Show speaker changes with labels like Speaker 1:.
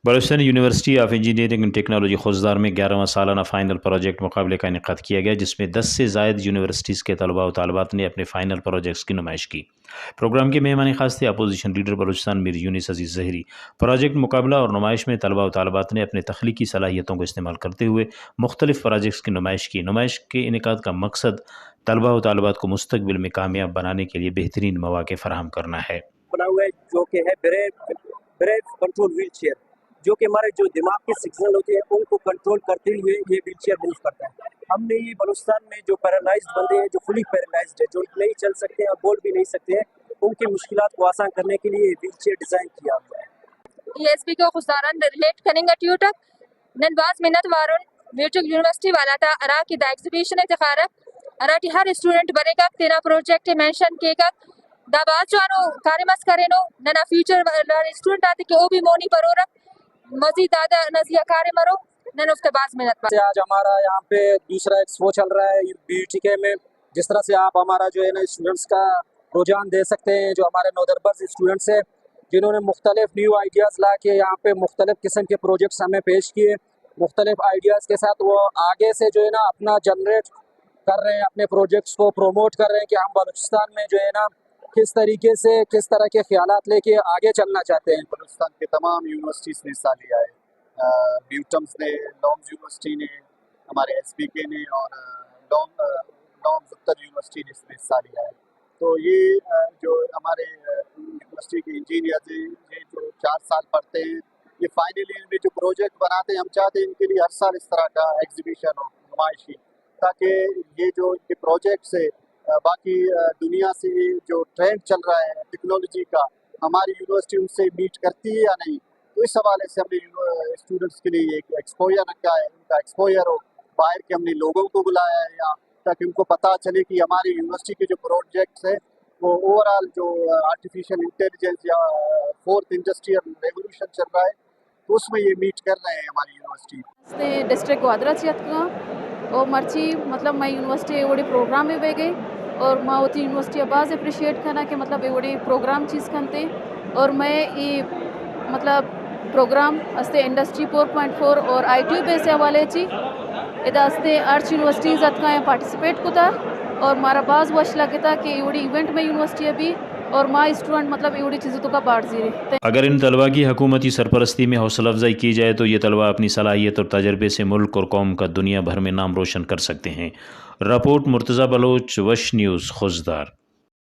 Speaker 1: Balochistan university of engineering and technology Khuzdar میں 11واں سالانہ فائنل پروجیکٹ مقابلے کا انعقاد کیا گیا، جس میں 10 سے زائد یونیورسٹیز کے طلباء و طالبات نے اپنے فائنل پروجیکٹس کی نمائش کی۔ پروگرام کے مہمان خاص تھے اپوزیشن لیڈر بلوچستان میر یونس عزیز ظہری۔ پروجیکٹ مقابلہ اور نمائش میں طلباء و طالبات نے اپنے تخلیقی صلاحیتوں کو استعمال کرتے ہوئے مختلف پروجیکٹس کی نمائش کی۔ نمائش کے انعقاد کا مقصد طلباء و طالبات کو مستقبل میں کامیاب بنانے کے لیے بہترین مواقع فراہم کرنا ہے۔
Speaker 2: بنا ہوا ہے جو کہ ہے بریف کنٹرول ویل چیئر، جو کہ ہمارے جو دماغ کے سگنل ہوتے ہیں ان کو کنٹرول کرتے ہوئے یہ ویل چیئر موو کرتا ہے۔ ہم نے یہ بلوچستان میں جو پیرالائزڈ بندے ہیں، جو فلی پیرالائزڈ ہے، جو نہیں چل سکتے ہیں اور بول بھی نہیں سکتے ہیں، ان کی مشکلات کو آسان کرنے کے لیے یہ ویل چیئر ڈیزائن کیا ہوا ہے۔
Speaker 3: یہ ایس پی کو خساران ریلیٹ کریں گا ٹیوٹک نن باز منت وارن ویٹک یونیورسٹی والا تھا ارا کی دا ایگزیبیشن اتخارک ارا ٹی ہر اسٹوڈنٹ بنے گا تینا پروجیکٹ مینشن کے گا دا باز جانو کارمس کرینو ننا فیوچر اسٹوڈنٹ آتے کہ وہ بھی مونی پرورک مزید زیادہ نزیہ کارے مرو نن افت باز منت پا۔
Speaker 2: آج ہمارا یہاں پہ دوسرا ایکسپو چل رہا ہے بی ٹی کے میں، جس طرح سے آپ ہمارا جو ہے نا اسٹوڈنٹس کا رجحان دے سکتے ہیں، جو ہمارے نودربرز اسٹوڈنٹس ہیں جنہوں نے مختلف نیو آئیڈیاز لا کے یہاں پہ مختلف قسم کے پروجیکٹس ہمیں پیش کیے، مختلف آئیڈیاز کے ساتھ وہ آگے سے جو ہے نا اپنا جنریٹ کر رہے ہیں، اپنے پروجیکٹس کو پروموٹ کر رہے ہیں کہ ہم بلوچستان میں جو ہے نا کس طریقے سے کس طرح کے خیالات لے کے آگے چلنا چاہتے ہیں۔
Speaker 4: بلوچستان کے تمام یونیورسٹیز نے حصہ لیا ہے، بیوٹمس نے، لانگز یونیورسٹی نے، ہمارے ایس پی کے نے اور لانگز اتر یونیورسٹی نے اس میں حصہ لیا ہے۔ تو یہ جو ہمارے یونیورسٹی کے انجینئرز ہیں، یہ جو 4 سال پڑھتے ہیں، یہ فائنل ایئر میں جو پروجیکٹ بناتے ہیں، ہم چاہتے ہیں ان کے لیے ہر سال اس طرح کا ایگزیبیشن ہو، نمائشی، تاکہ یہ جو ان کے پروجیکٹس ہے باقی دنیا سے جو ٹرینڈ چل رہا ہے ٹیکنالوجی کا، ہماری یونیورسٹی ان سے میٹ کرتی ہے یا نہیں۔ تو اس حوالے سے ہم نے اسٹوڈنٹس کے لیے ایک ایکسپوئر رکھا ہے، ان کا ایکسپوئر ہو، باہر کے ہم نے لوگوں کو بلایا ہے یہاں تاکہ ان کو پتہ چلے کہ ہماری یونیورسٹی کے جو پروجیکٹس ہیں وہ اوور آل جو آرٹیفیشیل انٹیلیجنس یا 4th انڈسٹریل ریولوشن چل رہا ہے، تو اس میں یہ میٹ کر رہے ہیں ہماری یونیورسٹی۔
Speaker 5: ڈسٹرکٹ گوادرا چیت کا اور مرچی مطلب میں یونیورسٹی وڑی پروگرام میں بے گئی اور میں ہوتی یونیورسٹی بعض اپریشیٹ کرنا کہ مطلب وڑی پروگرام چیز کنتے اور میں یہ مطلب پروگرام استے انڈسٹری 4.4 اور آئی ٹی پہ سے حوالے چی ادا استے آرچ یونیورسٹیز اتکا پارٹیسپیٹ کو تھا اور مارا بعض وش لگے تھا کہ ایوڑی ایونٹ میں یونیورسٹی ابھی اور ماں اسٹوڈنٹ مطلب ایوڑی چیزوں تو کا بارٹ زیرے۔
Speaker 1: اگر ان طلباء کی حکومتی سرپرستی میں حوصلہ افزائی کی جائے تو یہ طلباء اپنی صلاحیت اور تجربے سے ملک اور قوم کا دنیا بھر میں نام روشن کر سکتے ہیں۔ رپورٹ مرتضیٰ بلوچ، وش نیوز، خوزدار۔